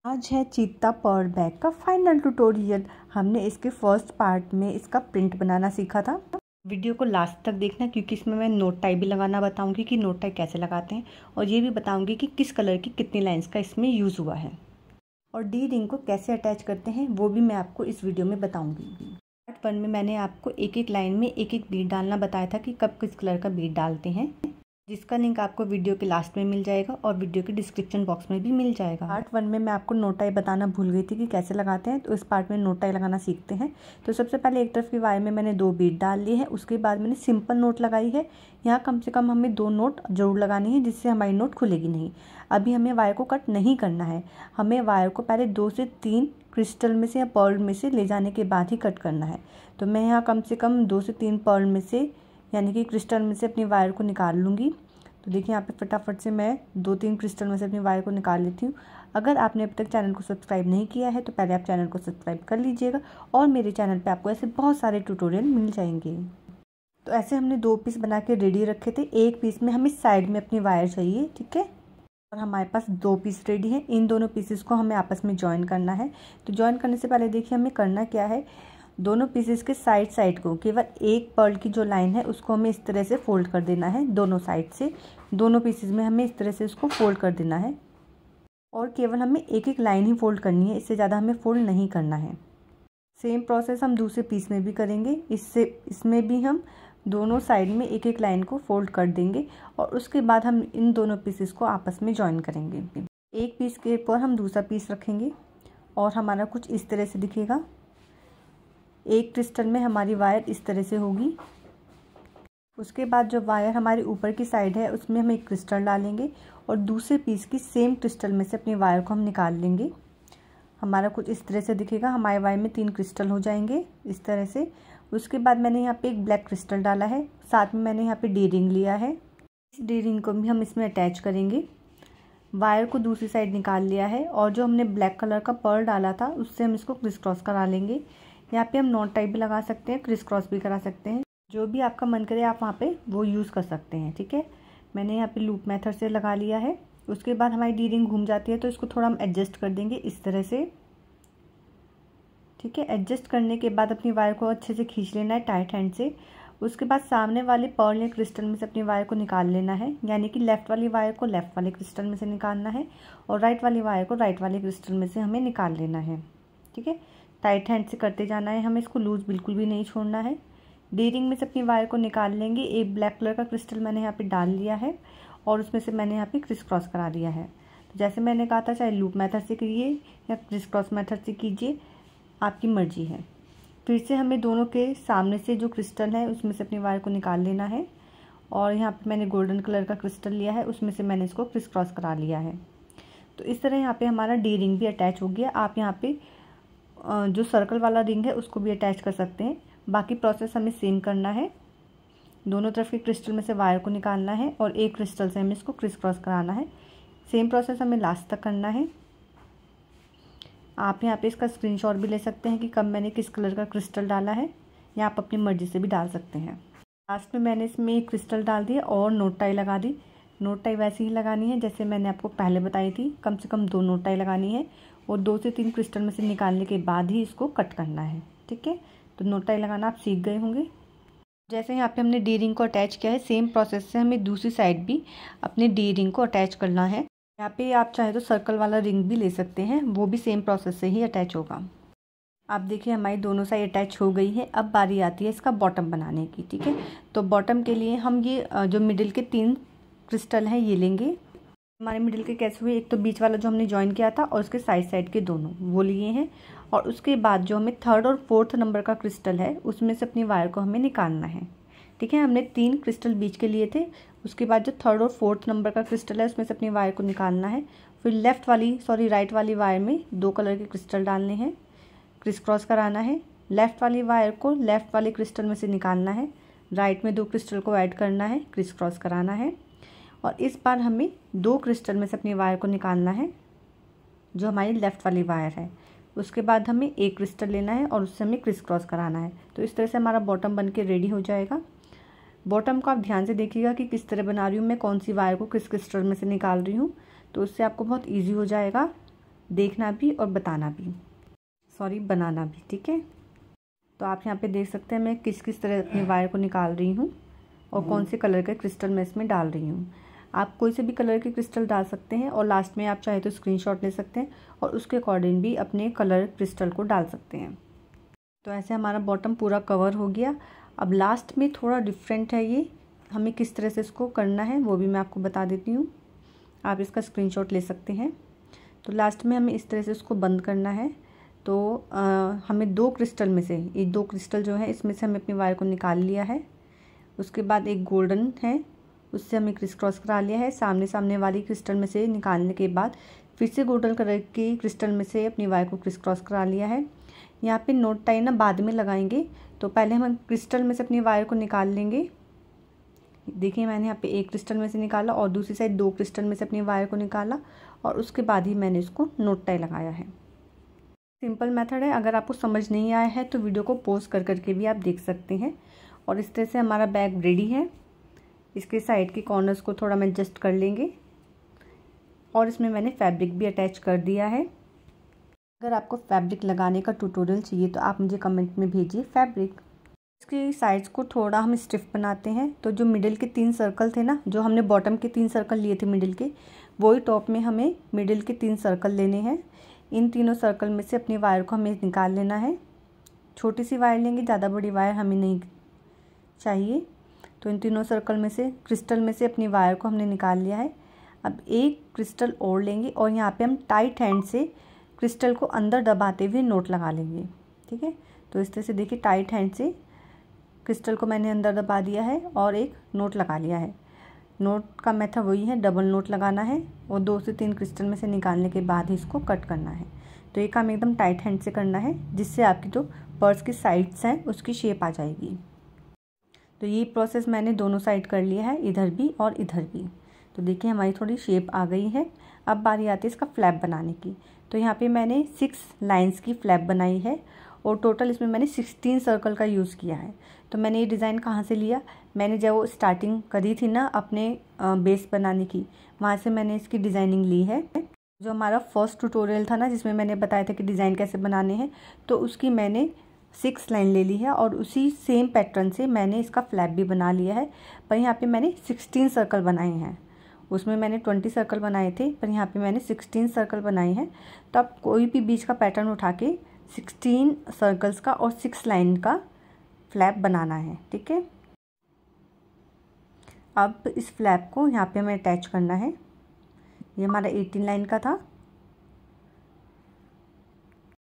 आज है चीता पर्ल बैग का फाइनल ट्यूटोरियल। हमने इसके फर्स्ट पार्ट में इसका प्रिंट बनाना सीखा था। वीडियो को लास्ट तक देखना क्योंकि इसमें मैं नोट टाई भी लगाना बताऊंगी कि नोट टाई कैसे लगाते हैं, और ये भी बताऊंगी कि किस कलर की कितनी लाइंस का इसमें यूज़ हुआ है, और डी रिंग को कैसे अटैच करते हैं वो भी मैं आपको इस वीडियो में बताऊँगी। पार्ट 1 में मैंने आपको एक एक लाइन में एक एक बीड डालना बताया था कि कब किस कलर का बीड डालते हैं, जिसका लिंक आपको वीडियो के लास्ट में मिल जाएगा और वीडियो के डिस्क्रिप्शन बॉक्स में भी मिल जाएगा। पार्ट 1 में मैं आपको नोट टाई बताना भूल गई थी कि कैसे लगाते हैं, तो इस पार्ट में नोट टाई लगाना सीखते हैं। तो सबसे पहले एक तरफ की वायर में मैंने 2 बीड डाल लिए हैं, उसके बाद मैंने सिंपल नोट लगाई है। यहाँ कम से कम हमें 2 नोट जरूर लगानी है जिससे हमारी नोट खुलेगी नहीं। अभी हमें वायर को कट नहीं करना है, हमें वायर को पहले 2 से 3 क्रिस्टल में से या पर्ल में से ले जाने के बाद ही कट करना है। तो मैं यहाँ कम से कम 2 से 3 पर्ल में से यानी कि क्रिस्टल में से अपनी वायर को निकाल लूँगी। तो देखिए यहाँ पे फटाफट से मैं 2-3 क्रिस्टल में से अपनी वायर को निकाल लेती हूँ। अगर आपने अभी तक चैनल को सब्सक्राइब नहीं किया है तो पहले आप चैनल को सब्सक्राइब कर लीजिएगा, और मेरे चैनल पे आपको ऐसे बहुत सारे ट्यूटोरियल मिल जाएंगे। तो ऐसे हमने 2 पीस बना के रेडी रखे थे। एक पीस में हमें साइड में अपनी वायर चाहिए, ठीक है, और हमारे पास 2 पीस रेडी है। इन दोनों पीसेस को हमें आपस में ज्वाइन करना है। तो ज्वाइन करने से पहले देखिए हमें करना क्या है, दोनों पीसेस के साइड को केवल एक पर्ल की जो लाइन है उसको हमें इस तरह से फोल्ड कर देना है। दोनों साइड से दोनों पीसेस में हमें इस तरह से इसको फोल्ड कर देना है, और केवल हमें एक एक लाइन ही फोल्ड करनी है, इससे ज़्यादा हमें फोल्ड नहीं करना है। सेम प्रोसेस हम दूसरे पीस में भी करेंगे। इसमें भी हम दोनों साइड में एक एक लाइन को फोल्ड कर देंगे, और उसके बाद हम इन दोनों पीसेस को आपस में ज्वाइन करेंगे। एक पीस के ऊपर हम दूसरा पीस रखेंगे और हमारा कुछ इस तरह से दिखेगा। एक क्रिस्टल में हमारी वायर इस तरह से होगी। उसके बाद जो वायर हमारी ऊपर की साइड है उसमें हम एक क्रिस्टल डालेंगे, और दूसरे पीस की सेम क्रिस्टल में से अपनी वायर को हम निकाल लेंगे। हमारा कुछ इस तरह से दिखेगा। हमारे वायर में 3 क्रिस्टल हो जाएंगे इस तरह से। उसके बाद मैंने यहाँ पे एक ब्लैक क्रिस्टल डाला है, साथ में मैंने यहाँ पे डी रिंग लिया है। इस डी रिंग को भी हम इसमें अटैच करेंगे। वायर को दूसरी साइड निकाल लिया है, और जो हमने ब्लैक कलर का पर्ल डाला था उससे हम इसको क्रिस क्रॉस करा लेंगे। यहाँ पे हम नॉट टाई भी लगा सकते हैं, क्रिस क्रॉस भी करा सकते हैं, जो भी आपका मन करे आप वहाँ पे वो यूज़ कर सकते हैं, ठीक है। मैंने यहाँ पे लूप मेथड से लगा लिया है। उसके बाद हमारी डी रिंग घूम जाती है तो इसको थोड़ा हम एडजस्ट कर देंगे इस तरह से, ठीक है। एडजस्ट करने के बाद अपनी वायर को अच्छे से खींच लेना है टाइट हैंड से। उसके बाद सामने वाले पर्ल या क्रिस्टल में से अपनी वायर को निकाल लेना है, यानी कि लेफ़्ट वाली वायर को लेफ़्ट वाले क्रिस्टल में से निकालना है, और राइट वाली वायर को राइट वाले क्रिस्टल में से हमें निकाल लेना है, ठीक है। टाइट हैंड से करते जाना है, हमें इसको लूज बिल्कुल भी नहीं छोड़ना है। डी रिंग में से अपनी वायर को निकाल लेंगे। एक ब्लैक कलर का क्रिस्टल मैंने यहाँ पे डाल लिया है, और उसमें से मैंने यहाँ पे क्रिस क्रॉस करा दिया है। तो जैसे मैंने कहा था, चाहे लूप मेथड से करिए या क्रिस क्रॉस मेथड से कीजिए, आपकी मर्जी है। फिर से हमें दोनों के सामने से जो क्रिस्टल है उसमें से अपनी वायर को निकाल लेना है, और यहाँ पे मैंने गोल्डन कलर का क्रिस्टल लिया है, उसमें से मैंने इसको क्रिस क्रॉस करा लिया है। तो इस तरह यहाँ पे हमारा डी रिंग भी अटैच हो गया। आप यहाँ पे जो सर्कल वाला रिंग है उसको भी अटैच कर सकते हैं। बाकी प्रोसेस हमें सेम करना है। दोनों तरफ के क्रिस्टल में से वायर को निकालना है, और एक क्रिस्टल से हमें इसको क्रिस क्रॉस कराना है। सेम प्रोसेस हमें लास्ट तक करना है। आप यहाँ पे इसका स्क्रीनशॉट भी ले सकते हैं कि कब मैंने किस कलर का क्रिस्टल डाला है, या आप अपनी मर्जी से भी डाल सकते हैं। लास्ट में मैंने इसमें एक क्रिस्टल डाल दिया और नोट टाई लगा दी। नोट टाई वैसे ही लगानी है जैसे मैंने आपको पहले बताई थी। कम से कम 2 नोट टाई लगानी है, और 2 से 3 क्रिस्टल में से निकालने के बाद ही इसको कट करना है, ठीक है। तो नोट टाई लगाना आप सीख गए होंगे। जैसे यहाँ पे हमने डी रिंग को अटैच किया है, सेम प्रोसेस से हमें दूसरी साइड भी अपने डी रिंग को अटैच करना है। यहाँ पे आप चाहे तो सर्कल वाला रिंग भी ले सकते हैं, वो भी सेम प्रोसेस से ही अटैच होगा। आप देखिए हमारी दोनों साइड अटैच हो गई है। अब बारी आती है इसका बॉटम बनाने की, ठीक है। तो बॉटम के लिए हम ये जो मिडिल के 3 क्रिस्टल हैं ये लेंगे। हमारे मिडिल के कैसे हुए, एक तो बीच वाला जो हमने ज्वाइन किया था और उसके साइड के दोनों वो लिए हैं, और उसके बाद जो हमें 3rd और 4th नंबर का क्रिस्टल है उसमें से अपनी वायर को हमें निकालना है, ठीक है। हमने 3 क्रिस्टल बीच के लिए थे। उसके बाद जो 3rd और 4th नंबर का क्रिस्टल है उसमें से अपनी वायर को निकालना है। फिर राइट वाली वायर में 2 कलर के क्रिस्टल डालने हैं, क्रिस क्रॉस कराना है। लेफ़्ट वाली वायर को लेफ़्ट वाले क्रिस्टल में से निकालना है, राइट में 2 क्रिस्टल को ऐड करना है, क्रिस क्रॉस कराना है, और इस बार हमें 2 क्रिस्टल में से अपनी वायर को निकालना है जो हमारी लेफ़्ट वाली वायर है। उसके बाद हमें एक क्रिस्टल लेना है और उससे हमें क्रिस क्रॉस कराना है। तो इस तरह से हमारा बॉटम बन के रेडी हो जाएगा। बॉटम को आप ध्यान से देखिएगा कि किस तरह बना रही हूँ मैं, कौन सी वायर को किस क्रिस्टल में से निकाल रही हूँ, तो उससे आपको बहुत ईजी हो जाएगा। देखना भी और बताना भी, बनाना भी। ठीक है, तो आप यहाँ पे देख सकते हैं मैं किस किस तरह अपनी वायर को निकाल रही हूँ और कौन से कलर का क्रिस्टल मैं इसमें डाल रही हूँ। आप कोई से भी कलर के क्रिस्टल डाल सकते हैं और लास्ट में आप चाहे तो स्क्रीनशॉट ले सकते हैं और उसके अकॉर्डिंग भी अपने कलर क्रिस्टल को डाल सकते हैं। तो ऐसे हमारा बॉटम पूरा कवर हो गया। अब लास्ट में थोड़ा डिफरेंट है, ये हमें किस तरह से इसको करना है वो भी मैं आपको बता देती हूँ, आप इसका स्क्रीनशॉट ले सकते हैं। तो लास्ट में हमें इस तरह से इसको बंद करना है। तो हमें 2 क्रिस्टल में से, ये 2 क्रिस्टल जो है इसमें से हमें अपनी वायर को निकाल लिया है। उसके बाद एक गोल्डन है, उससे हमें क्रिस क्रॉस करा लिया है। सामने वाली क्रिस्टल में से निकालने के बाद फिर से गोल्डन कलर की क्रिस्टल में से अपनी वायर को क्रिस क्रॉस करा लिया है। यहाँ पे नोट टाई ना बाद में लगाएंगे, तो पहले हम क्रिस्टल में से अपनी वायर को निकाल लेंगे। देखिए मैंने यहाँ पे एक क्रिस्टल में से निकाला और दूसरी साइड 2 क्रिस्टल में से अपनी वायर को निकाला और उसके बाद ही मैंने इसको नोट टाई लगाया है। सिंपल मेथड है, अगर आपको समझ नहीं आया है तो वीडियो को पॉज कर करके भी आप देख सकते हैं। और इस तरह से हमारा बैग रेडी है। इसके साइड के कॉर्नर्स को थोड़ा हम एडजस्ट कर लेंगे और इसमें मैंने फैब्रिक भी अटैच कर दिया है। अगर आपको फैब्रिक लगाने का ट्यूटोरियल चाहिए तो आप मुझे कमेंट में भेजिए फैब्रिक। इसकी साइड्स को थोड़ा हम स्टिफ बनाते हैं। तो जो मिडिल के 3 सर्कल थे ना, जो हमने बॉटम के 3 सर्कल लिए थे मिडिल के, वही टॉप में हमें मिडिल के 3 सर्कल लेने हैं। इन तीनों सर्कल में से अपनी वायर को हमें निकाल लेना है। छोटी सी वायर लेंगे, ज़्यादा बड़ी वायर हमें नहीं चाहिए। तो इन तीनों सर्कल में से क्रिस्टल में से अपनी वायर को हमने निकाल लिया है। अब एक क्रिस्टल और लेंगे और यहाँ पे हम टाइट हैंड से क्रिस्टल को अंदर दबाते हुए नोट लगा लेंगे। ठीक है, तो इस तरह से देखिए टाइट हैंड से क्रिस्टल को मैंने अंदर दबा दिया है और एक नोट लगा लिया है। नोट का मेथड वही है, डबल नोट लगाना है और 2 से 3 क्रिस्टल में से निकालने के बाद ही इसको कट करना है। तो ये काम एकदम टाइट हैंड से करना है, जिससे आपकी जो पर्स की साइड्स हैं उसकी शेप आ जाएगी। तो ये प्रोसेस मैंने दोनों साइड कर लिया है, इधर भी और इधर भी। तो देखिए हमारी थोड़ी शेप आ गई है। अब बारी आती है इसका फ्लैप बनाने की। तो यहाँ पे मैंने 6 लाइंस की फ्लैप बनाई है और टोटल इसमें मैंने 16 सर्कल का यूज़ किया है। तो मैंने ये डिज़ाइन कहाँ से लिया, मैंने जब वो स्टार्टिंग करी थी ना अपने बेस बनाने की, वहाँ से मैंने इसकी डिज़ाइनिंग ली है। जो हमारा फर्स्ट ट्यूटोरियल था ना, जिसमें मैंने बताया था कि डिज़ाइन कैसे बनाने हैं, तो उसकी मैंने 6 लाइन ले ली है और उसी सेम पैटर्न से मैंने इसका फ्लैप भी बना लिया है। पर यहाँ पे मैंने 16 सर्कल बनाए हैं। उसमें मैंने 20 सर्कल बनाए थे, पर यहाँ पे मैंने 16 सर्कल बनाए हैं। तो आप कोई भी बीच का पैटर्न उठा के 16 सर्कल्स का और 6 लाइन का फ्लैप बनाना है। ठीक है, अब इस फ्लैप को यहाँ पे हमें अटैच करना है। ये हमारा 18 लाइन का था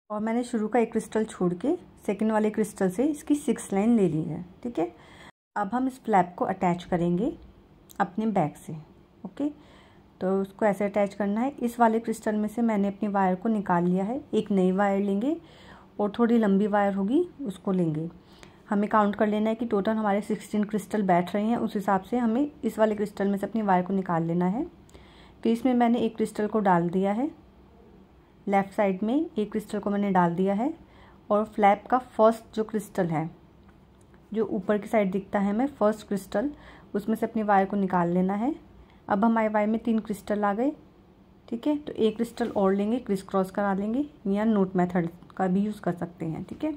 और मैंने शुरू का एक क्रिस्टल छोड़ के सेकंड वाले क्रिस्टल से इसकी 6 लाइन ले ली है। ठीक है, अब हम इस फ्लैप को अटैच करेंगे अपने बैग से। ओके, तो उसको ऐसे अटैच करना है। इस वाले क्रिस्टल में से मैंने अपनी वायर को निकाल लिया है। एक नई वायर लेंगे और थोड़ी लंबी वायर होगी उसको लेंगे। हमें काउंट कर लेना है कि टोटल हमारे 16 क्रिस्टल बैठ रहे हैं, उस हिसाब से हमें इस वाले क्रिस्टल में से अपनी वायर को निकाल लेना है। फिर इसमें मैंने एक क्रिस्टल को डाल दिया है, लेफ़्ट साइड में एक क्रिस्टल को मैंने डाल दिया है और फ्लैप का फर्स्ट जो क्रिस्टल है, जो ऊपर की साइड दिखता है हमें फर्स्ट क्रिस्टल, उसमें से अपनी वायर को निकाल लेना है। अब हमारी वायर में 3 क्रिस्टल आ गए। ठीक है, तो एक क्रिस्टल और लेंगे, क्रिस क्रॉस करा लेंगे या नोट मेथड का भी यूज़ कर सकते हैं। ठीक है,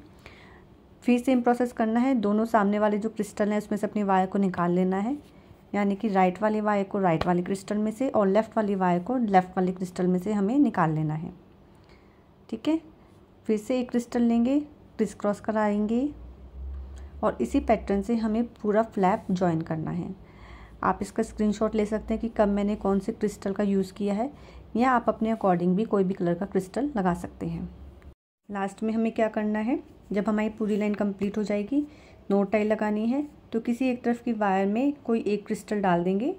फिर सेम प्रोसेस करना है। दोनों सामने वाले जो क्रिस्टल हैं उसमें से अपनी वायर को निकाल लेना है, यानी कि राइट वाली वायर को राइट वाले क्रिस्टल में से और लेफ़्ट वाली वायर को लेफ़्ट वाले क्रिस्टल में से हमें निकाल लेना है। ठीक है, फिर से एक क्रिस्टल लेंगे, क्रिस क्रॉस कराएंगे और इसी पैटर्न से हमें पूरा फ्लैप जॉइन करना है। आप इसका स्क्रीनशॉट ले सकते हैं कि कब मैंने कौन से क्रिस्टल का यूज़ किया है, या आप अपने अकॉर्डिंग भी कोई भी कलर का क्रिस्टल लगा सकते हैं। लास्ट में हमें क्या करना है, जब हमारी पूरी लाइन कंप्लीट हो जाएगी, नोट टाई लगानी है। तो किसी एक तरफ की वायर में कोई एक क्रिस्टल डाल देंगे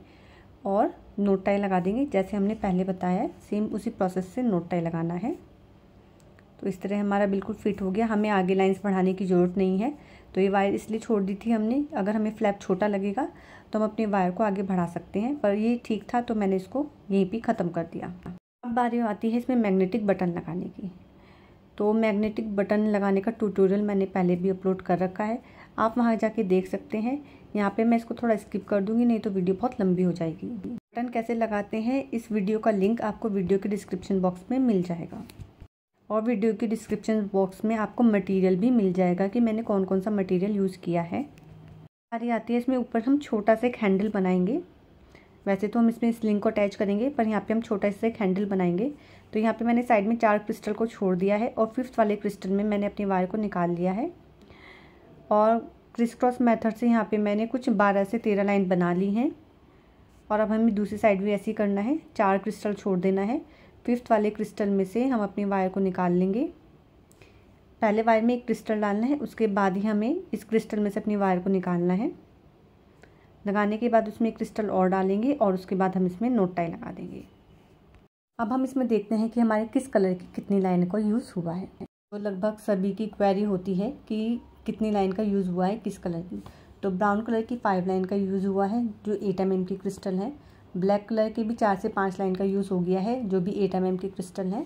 और नोट टाई लगा देंगे, जैसे हमने पहले बताया है। सेम उसी प्रोसेस से नोट टाई लगाना है। तो इस तरह हमारा बिल्कुल फिट हो गया। हमें आगे लाइंस बढ़ाने की ज़रूरत नहीं है। तो ये वायर इसलिए छोड़ दी थी हमने, अगर हमें फ्लैप छोटा लगेगा तो हम अपनी वायर को आगे बढ़ा सकते हैं, पर ये ठीक था तो मैंने इसको यहीं पे ख़त्म कर दिया। अब बारी आती है इसमें मैग्नेटिक बटन लगाने की। तो मैग्नेटिक बटन लगाने का ट्यूटोरियल मैंने पहले भी अपलोड कर रखा है, आप वहाँ जाके देख सकते हैं। यहाँ पे मैं इसको थोड़ा स्किप कर दूँगी, नहीं तो वीडियो बहुत लंबी हो जाएगी। बटन कैसे लगाते हैं इस वीडियो का लिंक आपको वीडियो के डिस्क्रिप्शन बॉक्स में मिल जाएगा, और वीडियो के डिस्क्रिप्शन बॉक्स में आपको मटेरियल भी मिल जाएगा कि मैंने कौन कौन सा मटेरियल यूज़ किया है। हमारी आती है इसमें ऊपर हम छोटा सा एक हैंडल बनाएंगे। वैसे तो हम इसमें स्लिंग को अटैच करेंगे, पर यहाँ पे हम छोटा सा एक हैंडल बनाएंगे। तो यहाँ पे मैंने साइड में 4 क्रिस्टल को छोड़ दिया है और 5th वाले क्रिस्टल में मैंने अपनी वायर को निकाल लिया है। और क्रिस क्रॉस मेथड से यहाँ पे मैंने कुछ 12 से 13 लाइन बना ली हैं। और अब हमें दूसरी साइड भी ऐसे ही करना है, 4 क्रिस्टल छोड़ देना है। 5th वाले क्रिस्टल में से हम अपनी वायर को निकाल लेंगे। पहले वायर में एक क्रिस्टल डालना है, उसके बाद ही हमें इस क्रिस्टल में से अपनी वायर को निकालना है। लगाने के बाद उसमें एक क्रिस्टल और डालेंगे और उसके बाद हम इसमें नोट टाई लगा देंगे। अब हम इसमें देखते हैं कि हमारे किस कलर की कितनी लाइन का यूज़ हुआ है। तो लगभग सभी की क्वेरी होती है कि कितनी लाइन का यूज़ हुआ है, किस कलर की। तो ब्राउन कलर की 5 लाइन का यूज़ हुआ है जो 8 mm की क्रिस्टल है। ब्लैक कलर की भी 4 से 5 लाइन का यूज़ हो गया है जो भी 8 mm की क्रिस्टल है।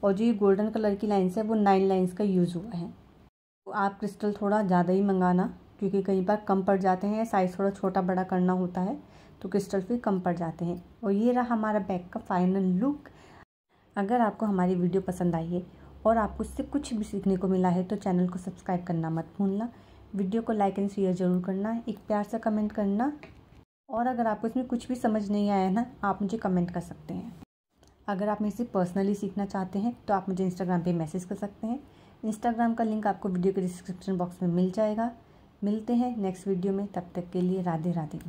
और जो ये गोल्डन कलर की लाइन्स है वो 9 लाइन्स का यूज़ हुआ है। तो आप क्रिस्टल थोड़ा ज़्यादा ही मंगाना, क्योंकि कई बार कम पड़ जाते हैं, साइज़ थोड़ा छोटा बड़ा करना होता है तो क्रिस्टल फिर कम पड़ जाते हैं। और ये रहा हमारा बैग का फाइनल लुक। अगर आपको हमारी वीडियो पसंद आई है और आपको इससे कुछ भी सीखने को मिला है तो चैनल को सब्सक्राइब करना मत भूलना। वीडियो को लाइक एंड शेयर ज़रूर करना, एक प्यार सा कमेंट करना। और अगर आपको इसमें कुछ भी समझ नहीं आया ना, आप मुझे कमेंट कर सकते हैं। अगर आप मेरे से पर्सनली सीखना चाहते हैं तो आप मुझे इंस्टाग्राम पे मैसेज कर सकते हैं। इंस्टाग्राम का लिंक आपको वीडियो के डिस्क्रिप्शन बॉक्स में मिल जाएगा। मिलते हैं नेक्स्ट वीडियो में, तब तक के लिए राधे राधे।